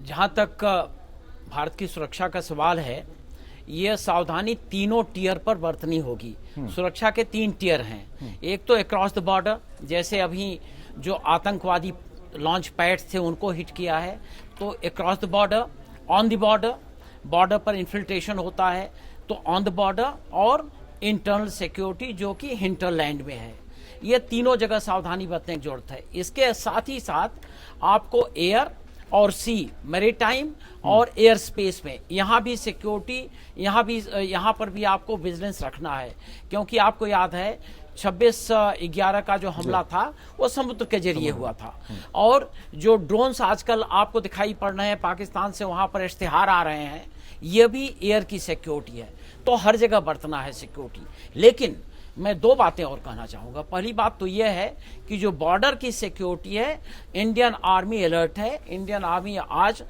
जहाँ तक भारत की सुरक्षा का सवाल है, ये सावधानी तीनों टियर पर बरतनी होगी। सुरक्षा के 3 टियर हैं। एक तो अक्रॉस द बॉर्डर, जैसे अभी जो आतंकवादी लॉन्च पैड्स थे उनको हिट किया है, तो across the border, on the border, border पर इन्फिल्ट्रेशन होता है तो ऑन द बॉर्डर, और इंटरनल सिक्योरिटी जो कि हिंटरलैंड में है। ये तीनों जगह सावधानी बरतने की जरूरत है। इसके साथ ही साथ आपको एयर और सी, मैरीटाइम और एयर स्पेस में यहाँ भी सिक्योरिटी, यहाँ पर भी आपको विजिलेंस रखना है, क्योंकि आपको याद है 26/11 का जो हमला था वो समुद्र के जरिए हुआ था। और जो ड्रोन्स आजकल आपको दिखाई पड़ रहे हैं पाकिस्तान से, वहां पर इश्तिहार आ रहे हैं, ये भी एयर की सिक्योरिटी है। तो हर जगह बरतना है सिक्योरिटी। लेकिन मैं 2 बातें और कहना चाहूंगा। पहली बात तो यह है कि जो बॉर्डर की सिक्योरिटी है, इंडियन आर्मी अलर्ट है। इंडियन आर्मी आज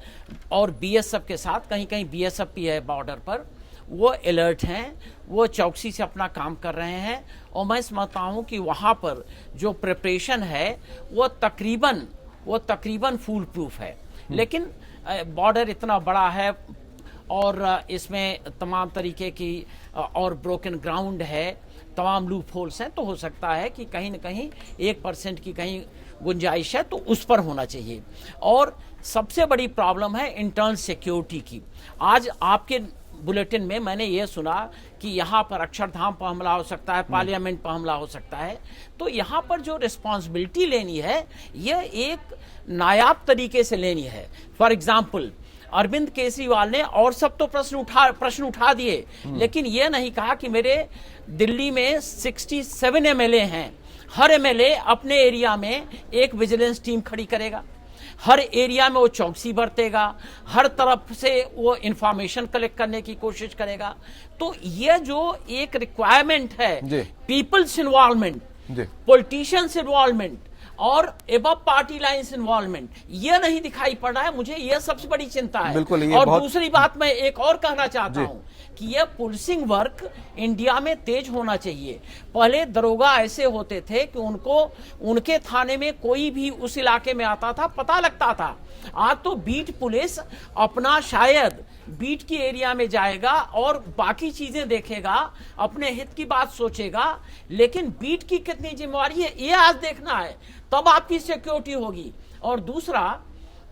और बीएसएफ के साथ, कहीं कहीं बीएसएफ भी है बॉर्डर पर, वो अलर्ट हैं, वो चौकसी से अपना काम कर रहे हैं। और मैं समझता हूं कि वहां पर जो प्रिपरेशन है वो तकरीबन फूल प्रूफ है। लेकिन बॉर्डर इतना बड़ा है और इसमें तमाम तरीके की और ब्रोकन ग्राउंड है, तमाम लूप होल्स हैं, तो हो सकता है कि कहीं न कहीं 1% की कहीं गुंजाइश है, तो उस पर होना चाहिए। और सबसे बड़ी प्रॉब्लम है इंटरनल सिक्योरिटी की। आज आपके बुलेटिन में मैंने ये सुना कि यहाँ पर अक्षरधाम पर हमला हो सकता है, पार्लियामेंट पर हमला हो सकता है। तो यहाँ पर जो रिस्पॉन्सिबिलिटी लेनी है, यह एक नायाब तरीके से लेनी है। फॉर एग्जाम्पल, अरविंद केजरीवाल ने और सब तो प्रश्न उठा दिए, लेकिन यह नहीं कहा कि मेरे दिल्ली में 67 एमएलए हैं, हर एमएलए अपने एरिया में एक विजिलेंस टीम खड़ी करेगा, हर एरिया में वो चौकसी बरतेगा, हर तरफ से वो इंफॉर्मेशन कलेक्ट करने की कोशिश करेगा। तो ये जो एक रिक्वायरमेंट है, पीपल्स इन्वॉल्वमेंट, पॉलिटिशियंस इन्वॉल्वमेंट और एबव पार्टी लाइन्स इन्वॉल्वमेंट, ये नहीं दिखाई पड़ रहा है। मुझे ये सबसे बड़ी चिंता है। और दूसरी बात मैं एक और कहना चाहता हूं कि यह पुलिसिंग वर्क इंडिया में तेज होना चाहिए। पहले दरोगा ऐसे होते थे कि उनके थाने में कोई भी उस इलाके में आता था, पता लगता था। आज तो बीट पुलिस अपना शायद बीट की एरिया में जाएगा और बाकी चीजें देखेगा, अपने हित की बात सोचेगा, लेकिन बीट की कितनी जिम्मेवारी है ये आज देखना है, तब आपकी सिक्योरिटी होगी। और दूसरा,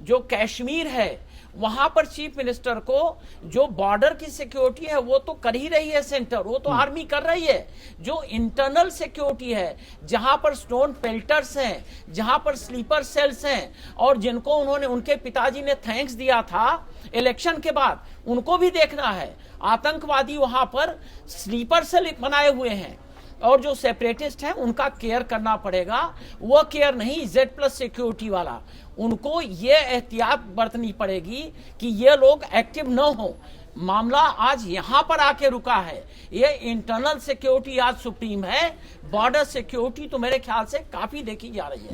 जो कश्मीर है, वहां पर चीफ मिनिस्टर को जो बॉर्डर की सिक्योरिटी है वो तो कर ही रही है सेंटर, वो तो आर्मी कर रही है। जो इंटरनल सिक्योरिटी है, जहां पर स्टोन पेल्टर्स हैं, जहां पर स्लीपर सेल्स हैं, और जिनको उनके पिताजी ने थैंक्स दिया था इलेक्शन के बाद, उनको भी देखना है। आतंकवादी वहां पर स्लीपर सेल बनाए हुए हैं, और जो सेपरेटिस्ट हैं उनका केयर करना पड़ेगा। वो केयर नहीं, Z+ सिक्योरिटी वाला, उनको ये एहतियात बरतनी पड़ेगी कि ये लोग एक्टिव न हो। मामला आज यहां पर आके रुका है। ये इंटरनल सिक्योरिटी आज सुप्रीम है, बॉर्डर सिक्योरिटी तो मेरे ख्याल से काफी देखी जा रही है।